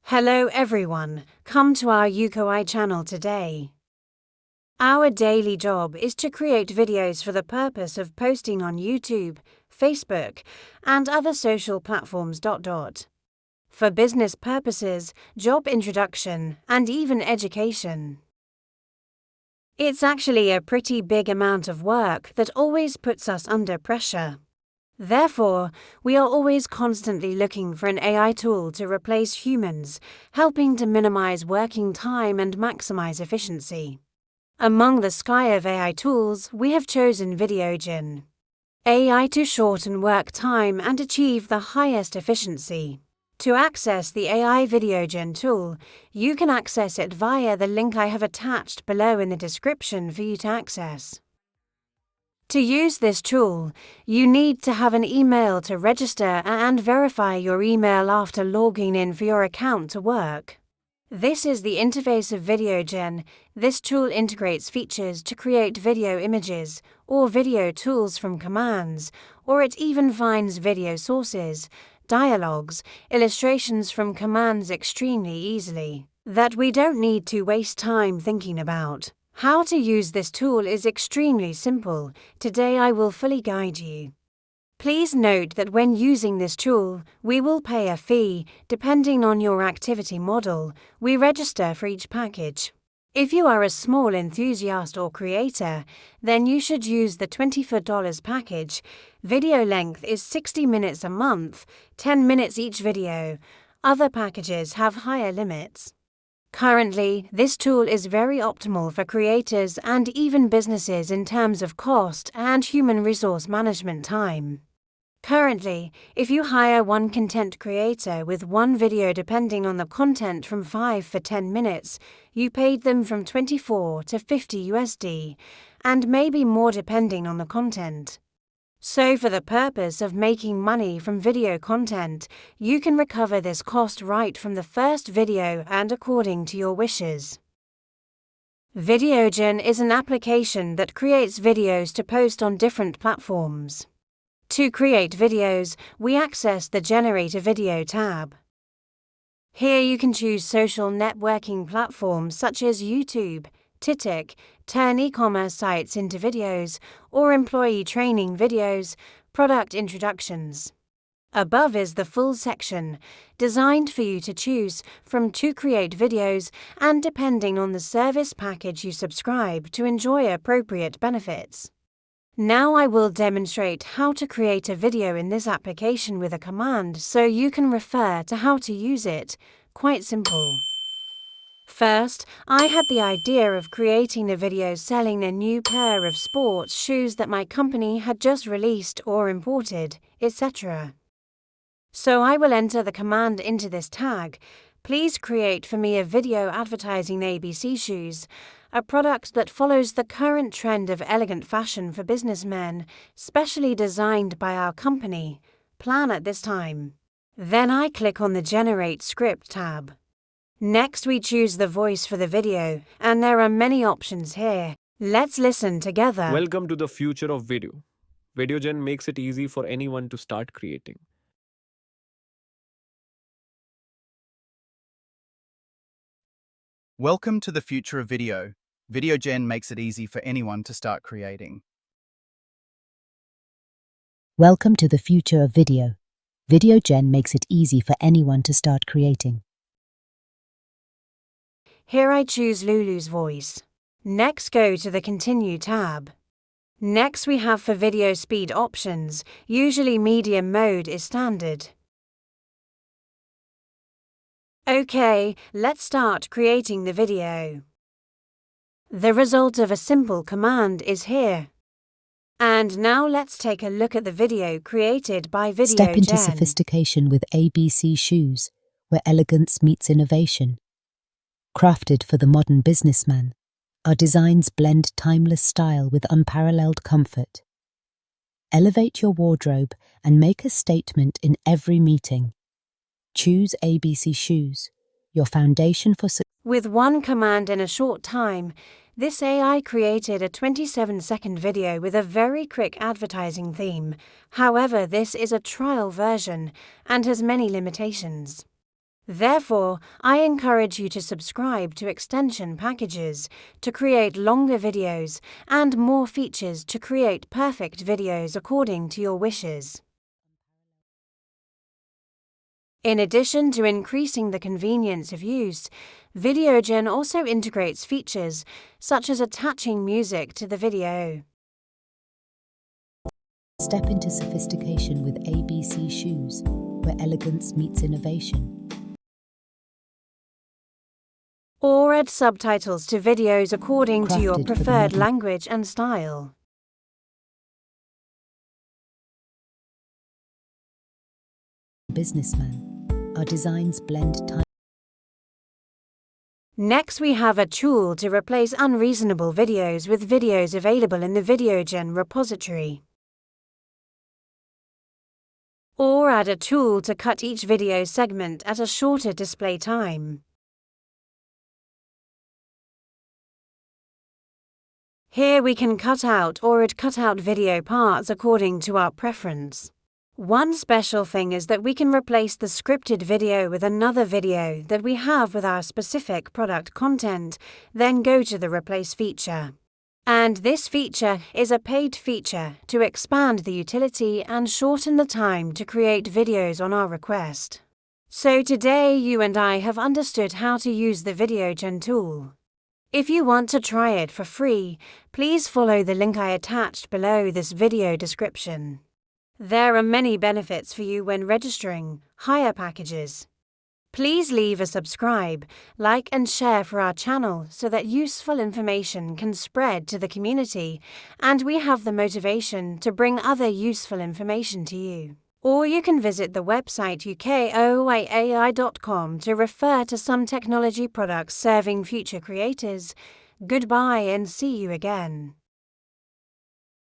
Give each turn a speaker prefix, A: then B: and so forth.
A: Hello everyone, come to our VideogenAi channel today. Our daily job is to create videos for the purpose of posting on YouTube, Facebook, and other social platforms. For business purposes, job introduction, and even education. It's actually a pretty big amount of work that always puts us under pressure. Therefore, we are always constantly looking for an AI tool to replace humans, helping to minimize working time and maximize efficiency. Among the sky of AI tools, we have chosen VideogenAi to shorten work time and achieve the highest efficiency. To access the AI VideogenAi tool, you can access it via the link I have attached below in the description for you to access. To use this tool, you need to have an email to register and verify your email after logging in for your account to work. This is the interface of VideogenAi. This tool integrates features to create video images or video tools from commands, or it even finds video sources, dialogues, illustrations from commands extremely easily, that we don't need to waste time thinking about. How to use this tool is extremely simple. Today I will fully guide you. Please note that when using this tool, we will pay a fee. Depending on your activity model, we register for each package. If you are a small enthusiast or creator, then you should use the $24 package. Video length is 60 minutes a month, 10 minutes each video. Other packages have higher limits. Currently, this tool is very optimal for creators and even businesses in terms of cost and human resource management time. Currently, if you hire one content creator with one video depending on the content from 5 for 10 minutes, you paid them from $24 to $50 and maybe more depending on the content. So for the purpose of making money from video content, you can recover this cost right from the first video and according to your wishes. VideogenAi is an application that creates videos to post on different platforms. To create videos, we access the Generate a Video tab. Here you can choose social networking platforms such as YouTube, TikTok, turn e-commerce sites into videos, or employee training videos, product introductions. Above is the full section, designed for you to choose from to create videos and depending on the service package you subscribe to enjoy appropriate benefits. Now I will demonstrate how to create a video in this application with a command so you can refer to how to use it. Quite simple. First, I had the idea of creating a video selling a new pair of sports shoes that my company had just released or imported, etc. So I will enter the command into this tag. Please create for me a video advertising ABC shoes, a product that follows the current trend of elegant fashion for businessmen, specially designed by our company. Plan at this time. Then I click on the Generate Script tab. Next we choose the voice for the video, and there are many options here. Let's listen together.
B: Welcome to the future of video. VideogenAi makes it easy for anyone to start creating.
C: Welcome to the future of video. VideogenAi makes it easy for anyone to start creating.
D: Welcome to the future of video. VideogenAi makes it easy for anyone to start creating.
A: Here I choose Lulu's voice. Next go to the Continue tab. Next we have for video speed options, usually medium mode is standard. Okay, let's start creating the video. The result of a simple command is here. And now let's take a look at the video created by VideogenAi.
D: Step into sophistication with ABC shoes, where elegance meets innovation. Crafted for the modern businessman, our designs blend timeless style with unparalleled comfort. Elevate your wardrobe and make a statement in every meeting. Choose ABC shoes, your foundation for success.
A: With one command in a short time, this AI created a 27-second video with a very quick advertising theme. However, this is a trial version and has many limitations. Therefore, I encourage you to subscribe to extension packages to create longer videos and more features to create perfect videos according to your wishes. In addition to increasing the convenience of use, VideoGen also integrates features such as attaching music to the video.
D: Step into sophistication with ABC Shoes, where elegance meets innovation.
A: Or add subtitles to videos according to your
D: Crafted for the
A: preferred
D: modern
A: language and style.
D: businessman. Our designs blend time.
A: Next, we have a tool to replace unreasonable videos with videos available in the VideoGen repository. Or add a tool to cut each video segment at a shorter display time. Here we can cut out or add cut-out video parts according to our preference. One special thing is that we can replace the scripted video with another video that we have with our specific product content, then go to the Replace feature. And this feature is a paid feature to expand the utility and shorten the time to create videos on our request. So today you and I have understood how to use the VideoGen tool. If you want to try it for free, please follow the link I attached below this video description. There are many benefits for you when registering hire packages. Please leave a subscribe, like and share for our channel so that useful information can spread to the community and we have the motivation to bring other useful information to you. Or you can visit the website VideogenAi.com to refer to some technology products serving future creators. Goodbye and see you again.